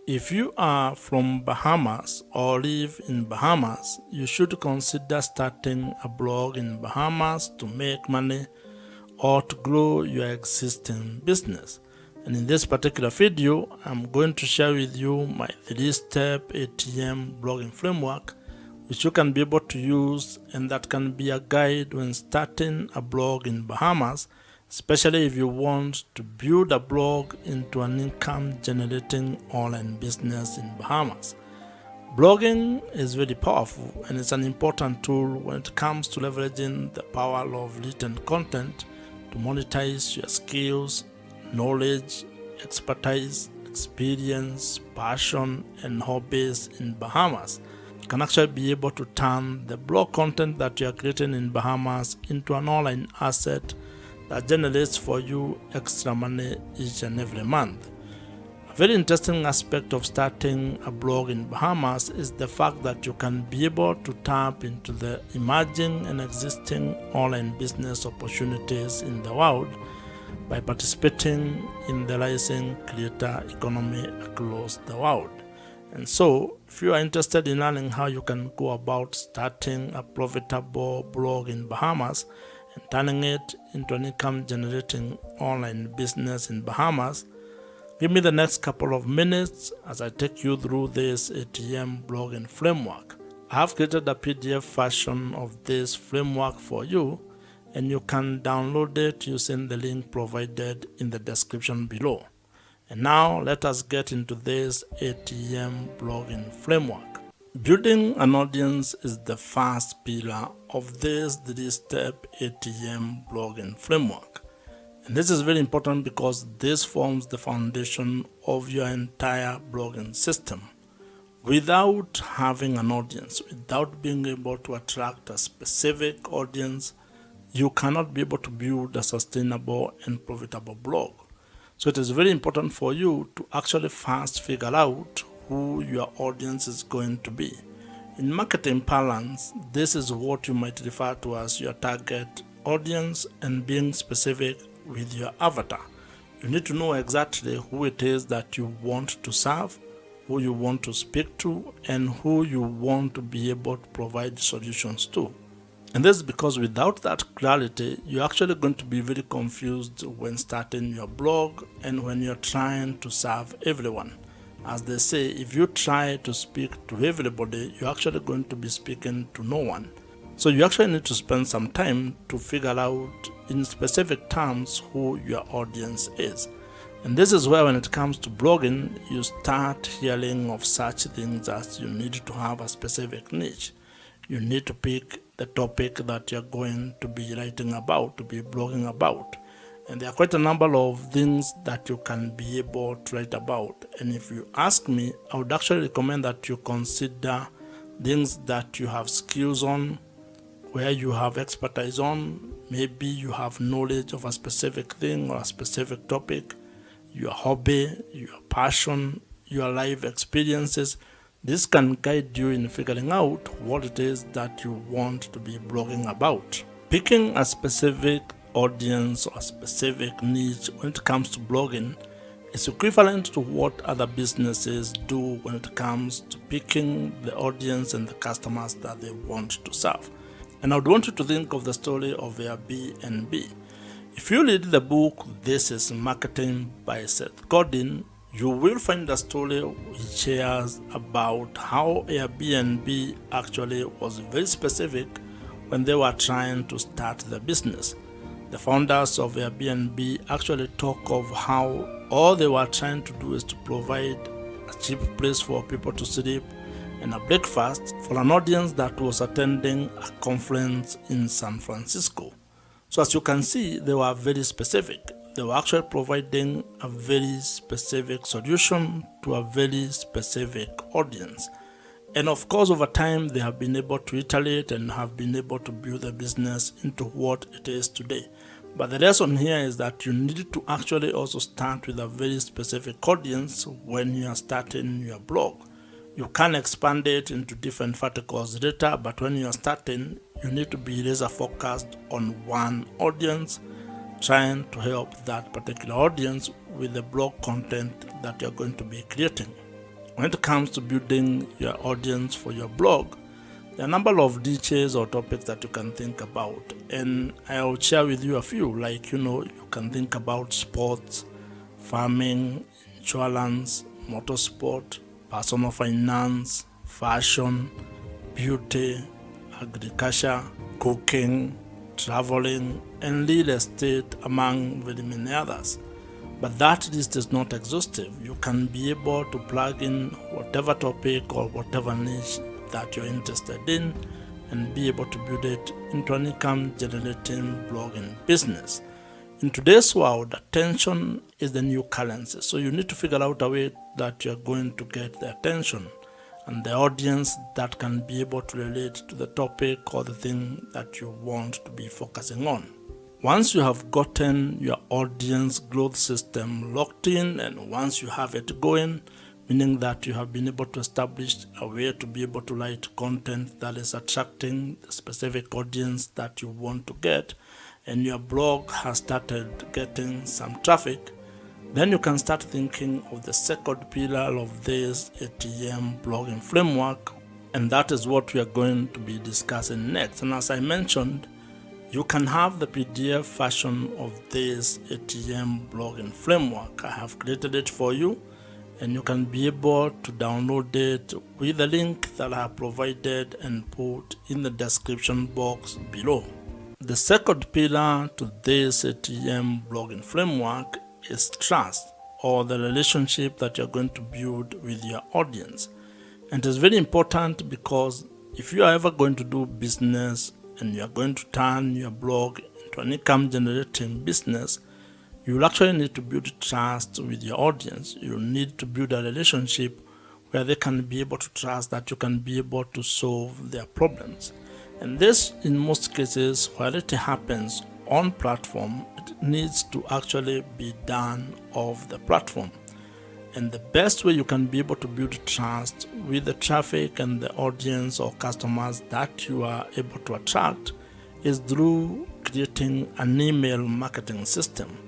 If you are from Bahamas or live in Bahamas, you should consider starting a blog in Bahamas to make money or to grow your existing business. And in this particular video, I'm going to share with you my 3-step ATM blogging framework, which you can be able to use, and that can be a guide when starting a blog in Bahamas, especially if you want to build a blog into an income generating online business in Bahamas. Blogging is very powerful, and it's an important tool when it comes to leveraging the power of written content to monetize your skills, knowledge, expertise, experience, passion, and hobbies in Bahamas. You can actually be able to turn the blog content that you are creating in Bahamas into an online asset that generates for you extra money each and every month. A very interesting aspect of starting a blog in Bahamas is the fact that you can be able to tap into the emerging and existing online business opportunities in the world by participating in the rising creator economy across the world. And so, if you are interested in learning how you can go about starting a profitable blog in Bahamas and turning it into an income generating online business in Bahamas, give me the next couple of minutes as I take you through this ATM blogging framework. I have created a PDF version of this framework for you, and you can download it using the link provided in the description below. And now let us get into this ATM blogging framework. Building an audience is the first pillar of this 3-step ATM blogging framework. And this is very important because this forms the foundation of your entire blogging system. Without having an audience, without being able to attract a specific audience, you cannot be able to build a sustainable and profitable blog. So it is very important for you to actually first figure out who your audience is going to be. In marketing parlance, this is what you might refer to as your target audience, and being specific with your avatar. You need to know exactly who it is that you want to serve, who you want to speak to, and who you want to be able to provide solutions to. And this is because without that clarity, you're actually going to be very confused when starting your blog and when you're trying to serve everyone. As they say, if you try to speak to everybody, you're actually going to be speaking to no one. So you actually need to spend some time to figure out in specific terms who your audience is. And this is where, when it comes to blogging, you start hearing of such things as you need to have a specific niche. You need to pick the topic that you're going to be writing about, to be blogging about. And there are quite a number of things that you can be able to write about. And if you ask me, I would actually recommend that you consider things that you have skills on, where you have expertise on. Maybe you have knowledge of a specific thing or a specific topic, your hobby, your passion, your life experiences. This can guide you in figuring out what it is that you want to be blogging about. Picking a specific audience or a specific niche when it comes to blogging is equivalent to what other businesses do when it comes to picking the audience and the customers that they want to serve. And I would want you to think of the story of Airbnb. If you read the book This is Marketing by Seth Godin, you will find a story which shares about how Airbnb actually was very specific when they were trying to start the business. The founders of Airbnb actually talk of how all they were trying to do is to provide a cheap place for people to sleep and a breakfast for an audience that was attending a conference in San Francisco. So as you can see, they were very specific. They were actually providing a very specific solution to a very specific audience. And of course, over time, they have been able to iterate and have been able to build the business into what it is today. But the lesson here is that you need to actually also start with a very specific audience when you are starting your blog. You can expand it into different verticals later, but when you are starting, you need to be laser focused on one audience, trying to help that particular audience with the blog content that you're going to be creating. When it comes to building your audience for your blog, there are a number of niches or topics that you can think about, and I'll share with you a few. Like, you can think about sports, farming, insurance, motorsport, personal finance, fashion, beauty, agriculture, cooking, traveling, and real estate, among very many others. But that list is not exhaustive. You can be able to plug in whatever topic or whatever niche that you're interested in and be able to build it into an income generating blogging business. In today's world, attention is the new currency. So you need to figure out a way that you're going to get the attention and the audience that can be able to relate to the topic or the thing that you want to be focusing on. Once you have gotten your audience growth system locked in, and once you have it going, meaning that you have been able to establish a way to be able to write content that is attracting the specific audience that you want to get, and your blog has started getting some traffic, then you can start thinking of the second pillar of this ATM blogging framework, and that is what we are going to be discussing next. And as I mentioned, you can have the PDF version of this ATM blogging framework. I have created it for you, and you can be able to download it with the link that I have provided and put in the description box below. The second pillar to this ATM blogging framework is trust, or the relationship that you're going to build with your audience. And it is very important because if you are ever going to do business and you're going to turn your blog into an income generating business, you will actually need to build trust with your audience. You need to build a relationship where they can be able to trust that you can be able to solve their problems. And this, in most cases, while it happens on platform, it needs to actually be done off the platform. And the best way you can be able to build trust with the traffic and the audience or customers that you are able to attract is through creating an email marketing system.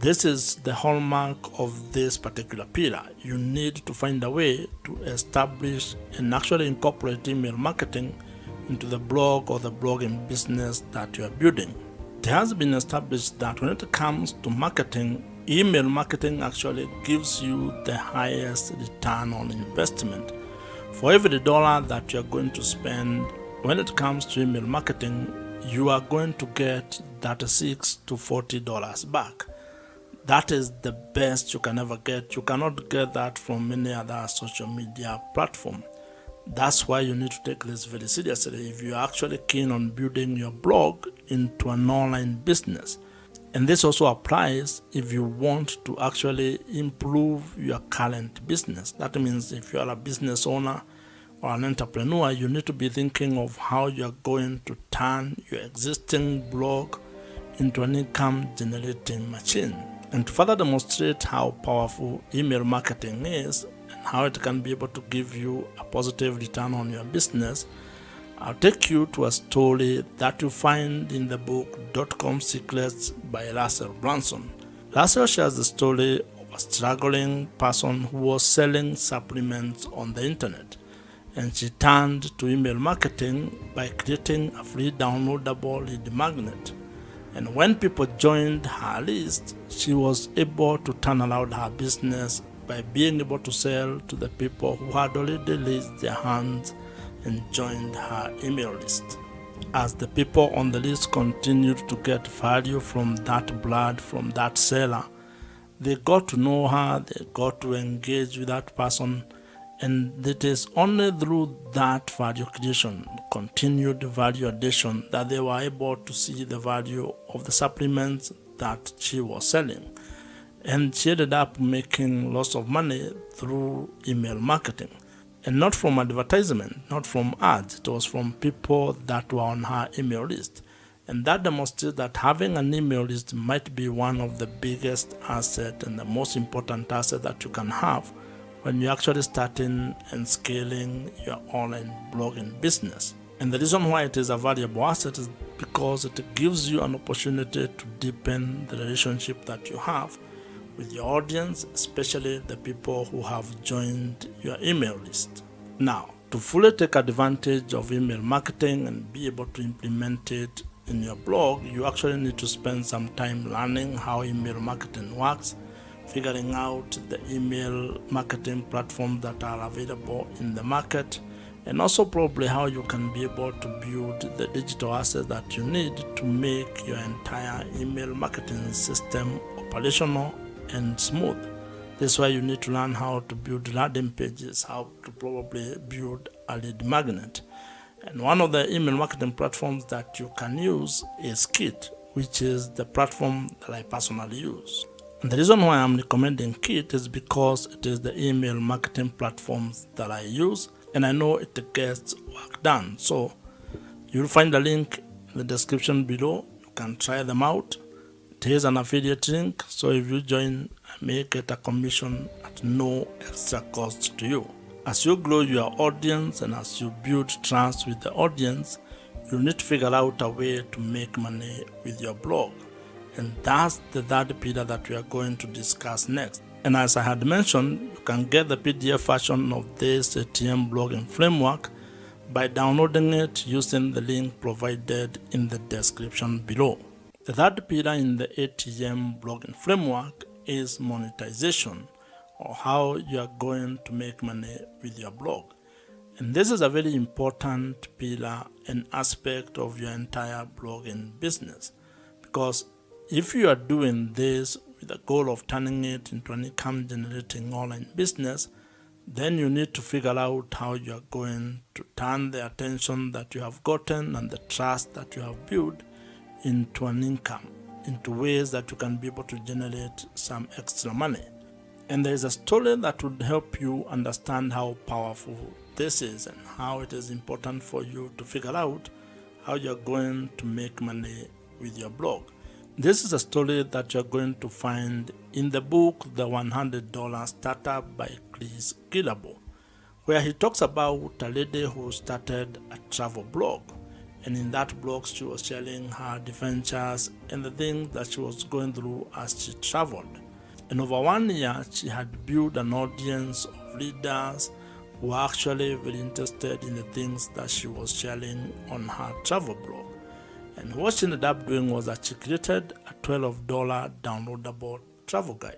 This is the hallmark of this particular pillar. You need to find a way to establish and actually incorporate email marketing into the blog or the blogging business that you are building. It has been established that when it comes to marketing, email marketing actually gives you the highest return on investment. For every dollar that you're going to spend when it comes to email marketing, you are going to get $36 to $40 back. That is the best you can ever get. You cannot get that from any other social media platform. That's why you need to take this very seriously if you're actually keen on building your blog into an online business. And this also applies if you want to actually improve your current business. That means if you are a business owner or an entrepreneur, you need to be thinking of how you're going to turn your existing blog into an income generating machine. And to further demonstrate how powerful email marketing is and how it can be able to give you a positive return on your business, I'll take you to a story that you find in the book .com Secrets by Russell Brunson. Russell shares the story of a struggling person who was selling supplements on the internet, and she turned to email marketing by creating a free downloadable lead magnet. And when people joined her list, she was able to turn around her business by being able to sell to the people who had already raised their hands and joined her email list. As the people on the list continued to get value from that blood, from that seller, they got to know her, they got to engage with that person, and it is only through that value creation, continued value addition, that they were able to see the value of the supplements that she was selling. And she ended up making lots of money through email marketing. And not from advertisement, not from ads. It was from people that were on her email list. And that demonstrates that having an email list might be one of the biggest assets and the most important asset that you can have when you're actually starting and scaling your online blogging business. And the reason why it is a valuable asset is because it gives you an opportunity to deepen the relationship that you have with your audience, especially the people who have joined your email list. Now, to fully take advantage of email marketing and be able to implement it in your blog, you actually need to spend some time learning how email marketing works, figuring out the email marketing platforms that are available in the market, and also probably how you can be able to build the digital assets that you need to make your entire email marketing system operational and smooth. This is why you need to learn how to build landing pages, how to probably build a lead magnet. And one of the email marketing platforms that you can use is Kit, which is the platform that I personally use. And the reason why I'm recommending Kit is because it is the email marketing platforms that I use, and I know it gets work done. So you'll find the link in the description below. You can try them out. It is an affiliate link, so if you join, I may get a commission at no extra cost to you. As you grow your audience and as you build trust with the audience, you need to figure out a way to make money with your blog. And that's the third pillar that we are going to discuss next. And as I had mentioned, you can get the PDF version of this ATM blogging framework by downloading it using the link provided in the description below. The third pillar in the ATM blogging framework is monetization, or how you are going to make money with your blog. And this is a very important pillar and aspect of your entire blogging business, because if you are doing this with the goal of turning it into an income generating online business, then you need to figure out how you are going to turn the attention that you have gotten and the trust that you have built into an income, into ways that you can be able to generate some extra money. And there is a story that would help you understand how powerful this is and how it is important for you to figure out how you're going to make money with your blog. This is a story that you're going to find in the book, The $100 Startup by Chris Guillebeau, where he talks about a lady who started a travel blog. And in that blog, she was sharing her adventures and the things that she was going through as she traveled. And over 1 year, she had built an audience of readers who were actually very interested in the things that she was sharing on her travel blog. And what she ended up doing was that she created a $12 downloadable travel guide.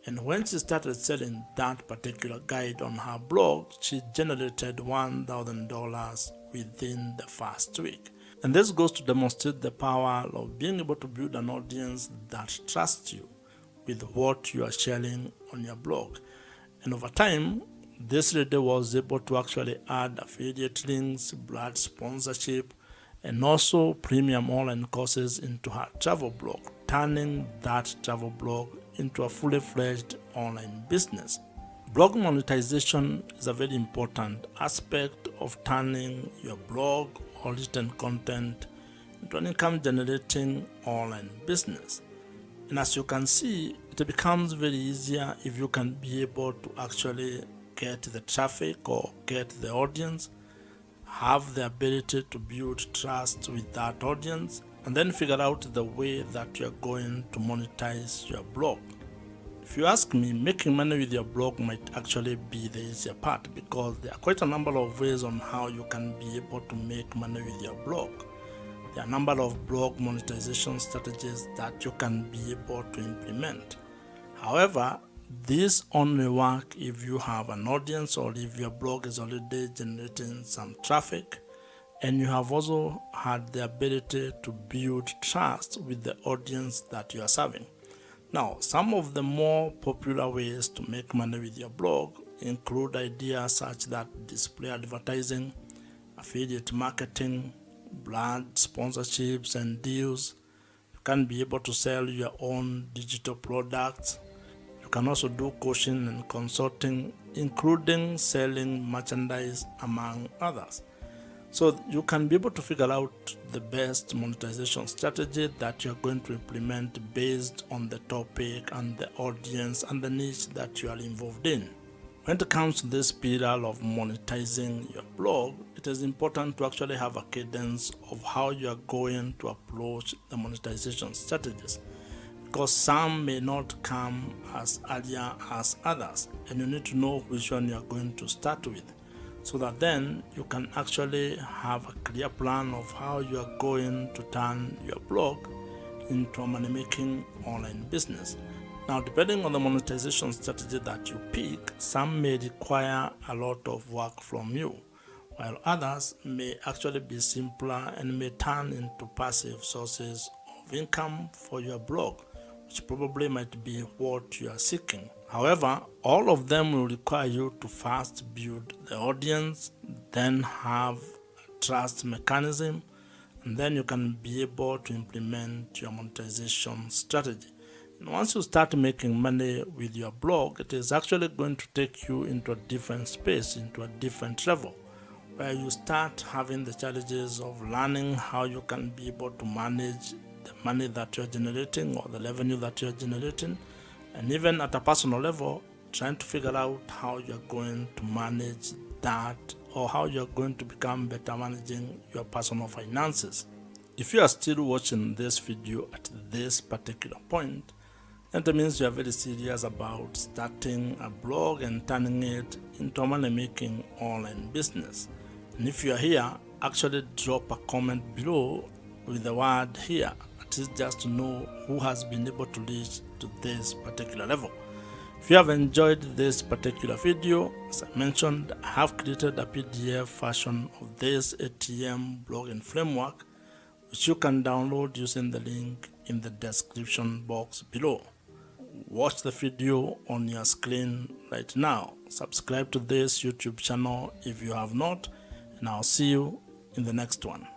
And when she started selling that particular guide on her blog, she generated $1,000 within the first week. And this goes to demonstrate the power of being able to build an audience that trusts you with what you are sharing on your blog. And over time, this lady was able to actually add affiliate links, brand sponsorship, and also premium online courses into her travel blog, turning that travel blog into a fully fledged online business. Blog monetization is a very important aspect of turning your blog or written content into an income generating online business. And as you can see, it becomes very easier if you can be able to actually get the traffic or get the audience, have the ability to build trust with that audience, and then figure out the way that you're going to monetize your blog. If you ask me, making money with your blog might actually be the easier part, because there are quite a number of ways on how you can be able to make money with your blog. There are a number of blog monetization strategies that you can be able to implement. However, these only work if you have an audience or if your blog is already generating some traffic and you have also had the ability to build trust with the audience that you are serving. Now, some of the more popular ways to make money with your blog include ideas such that display advertising, affiliate marketing, brand sponsorships and deals. You can be able to sell your own digital products. You can also do coaching and consulting, including selling merchandise, among others. So you can be able to figure out the best monetization strategy that you're going to implement based on the topic and the audience and the niche that you are involved in. When it comes to this pillar of monetizing your blog, it is important to actually have a cadence of how you are going to approach the monetization strategies. because some may not come as earlier as others, and you need to know which one you are going to start with, so that then you can actually have a clear plan of how you are going to turn your blog into a money-making online business. Now, depending on the monetization strategy that you pick, some may require a lot of work from you, while others may actually be simpler and may turn into passive sources of income for your blog, which probably might be what you are seeking. However, all of them will require you to first build the audience, then have a trust mechanism, and then you can be able to implement your monetization strategy. And once you start making money with your blog, it is actually going to take you into a different space, into a different level, where you start having the challenges of learning how you can be able to manage the money that you're generating or the revenue that you're generating, and even at a personal level, trying to figure out how you're going to manage that, or how you're going to become better managing your personal finances. If you are still watching this video at this particular point, then that means you are very serious about starting a blog and turning it into a money-making online business. And if you are here, actually drop a comment below with the word "here," at least just to know who has been able to reach to this particular level. If you have enjoyed this particular video, as I mentioned, I have created a PDF version of this ATM blogging framework, which you can download using the link in the description box below. Watch the video on your screen right now. Subscribe to this YouTube channel if you have not, and I'll see you in the next one.